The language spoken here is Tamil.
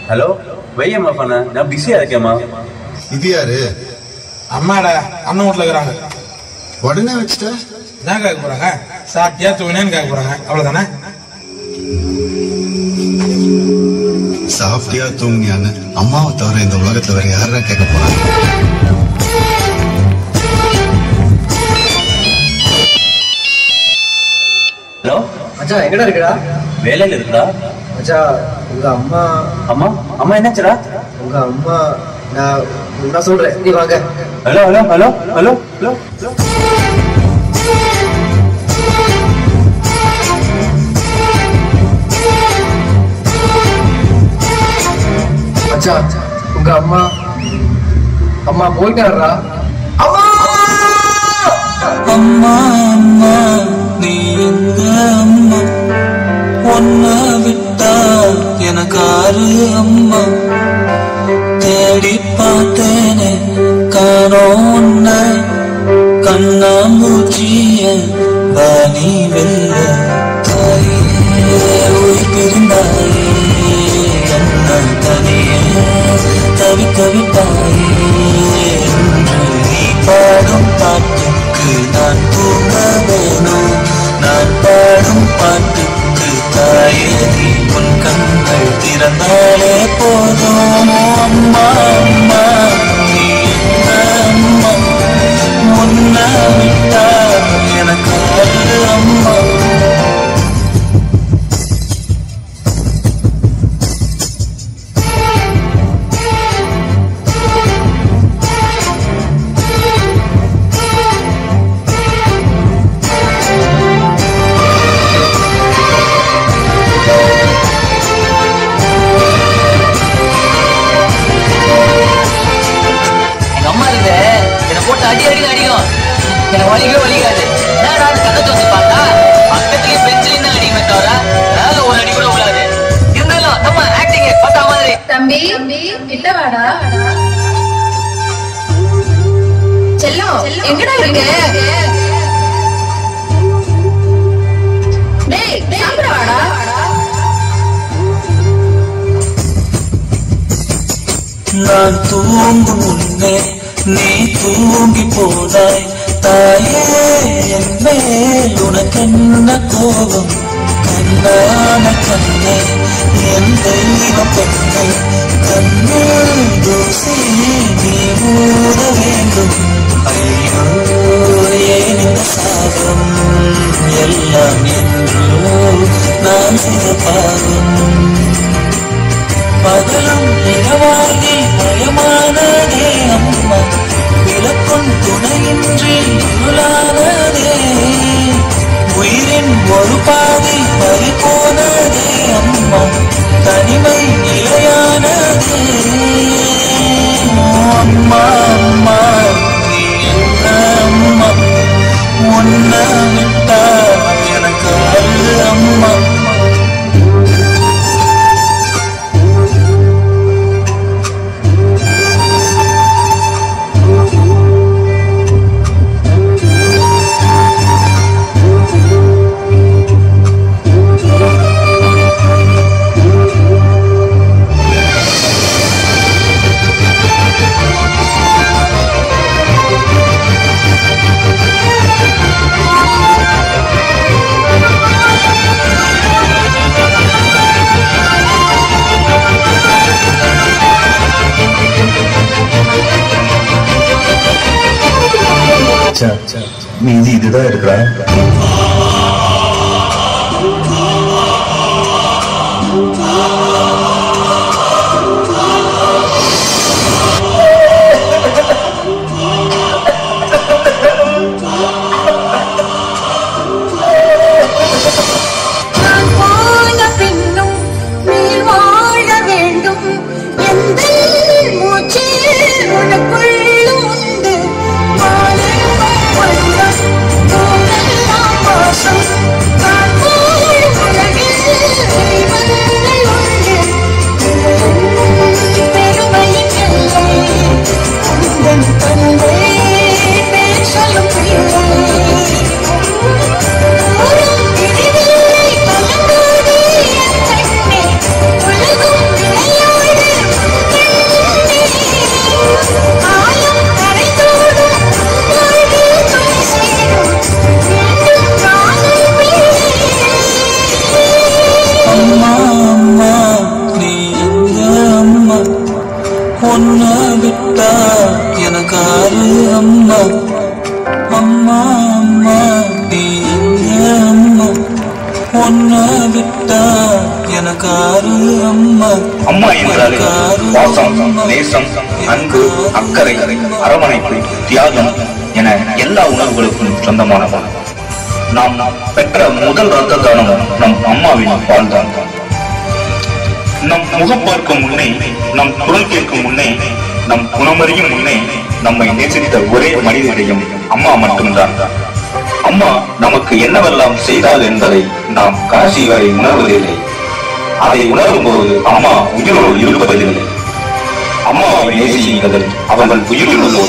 ஹலோ வையம்மா பண்ண நான் பிஸியா இருக்கேம்மா. இது யாரு? அம்மாடா அண்ணன் வீட்டுல இருக்கிறாங்க. உடனே வச்சுட்ட என்ன கேட்க போறாங்க? சாப்பிட்டியா தூங்கினேன்னு கேட்க போறாங்க, அவ்வளவுதானே? சாப்பிட்டியா தூங்கினியான்னு அம்மாவை தவிர இந்த உலகத்துல வேற யாரா கேட்க போறாங்க? ஹலோ மச்சான் எங்கடா இருக்குடா? வேலையில இருக்குடா. மச்சான் உங்க அம்மா அம்மா அம்மா என்னாச்சுடா? உங்க அம்மா நான் சொல்றேன், நீ வாங்க. Hello hello hello hello hello மச்சான் உங்க அம்மா போயிட்டாரா? அம்மா அம்மா அம்மா நீ எங்க அம்மா? ஒன்ன விட்டா எனக்காரு அம்மா? தேடி பார்த்தேனே காணோம் உன்ன, கண்ணாமூச்சிய வாணி வெல்ல. தாயே உயிர் பிரிந்தாயே என்ன தனியே தவிக்க விட்டாயே. நீ பாடும் பாட்டுக்கு நான் தூங்க வேணும், நான் பாடும் பாட்டுக்கு தாயே நீ உன் கண்கள் திறந்தாலே போதும். அம்மா அம்மா நீ என்ன அம்மா? முன்ன விட்டா எனக்கு அம்மா. போட்டு அடி அடி அடிக்கும், எனக்கு வலிக்கவே வலிக்காது. நான் கதை தோசி பார்த்தா பக்கத்துலயே பெஞ்சிலிருந்து அடிக்குமே தவிர மேல ஒரு அடி கூட விடாது. இருந்தாலும் நம்ம ஆக்டிங் பார்த்தா மாதிரி. தம்பி கிட்ட வாடா. செல்லம் எங்கடா இருக்கு? டேய் சாப்பிட வாடா. நான் தூங்கும் முன்னே நீ தூங்கி போனாய் தாயே, என் மேல் உனக்கென்ன கோபம்? கண்ணான கண்ணே என் தெய்வ பெண்ணே, கண்ணில் தூசி நீ மூட வேண்டும். ஐயோ ஏன் இந்த சாபம் எல்லாம் என்றோ நான் செய்த பாவம். பகலும் இரவாகி பயமானதே அம்மா, விளக்கும் துணையின்றி இருளானதே. உயிரின் ஒரு பாதி பறிபோனதே அம்மா, தனிமை நிலையானதே. அம்மா அம்மா நீ என்ன அம்மா? உன்ன விட்டா எனக்கு அம்மா. மீதி இதுதான் இருக்கிறா? உனக்குள்ளும் உண்டு மாலை வண்ணம் அம்மா அம்மா நீ எங்க அம்மா ஒன்ன விட்டா எனக்காரு அம்மா அம்மா அம்மா நீ எங்க அம்மா ஒன்ன விட்டா எனக்காரு அம்மா அம்மா என்றாலே பாசம், நேசம், அன்பு, அக்கறை, அரவணைப்பு, தியாகம் என எல்லா உணர்வுகளுக்கும் சொந்தமானவன். நாம் பெற்ற முதல் ரத்த தானம் நம் அம்மாவின் பால்தான். நம் முகம் பார்க்கும் முன்னே, நம் குரல் கேட்கும் முன்னே, நம் குணமறியும் முன்னே நம்மை நேசித்த ஒரே மனிதரையும் அம்மா மட்டும்தான். அம்மா நமக்கு என்னவெல்லாம் செய்தாள் என்பதை நாம் கடைசி வரை உணர்வதில்லை. அதை உணரும் போது அம்மா உயிரோடு இருப்பதில்லை. அம்மாவை நேசியுங்கள், அவர்கள் உயிரோடு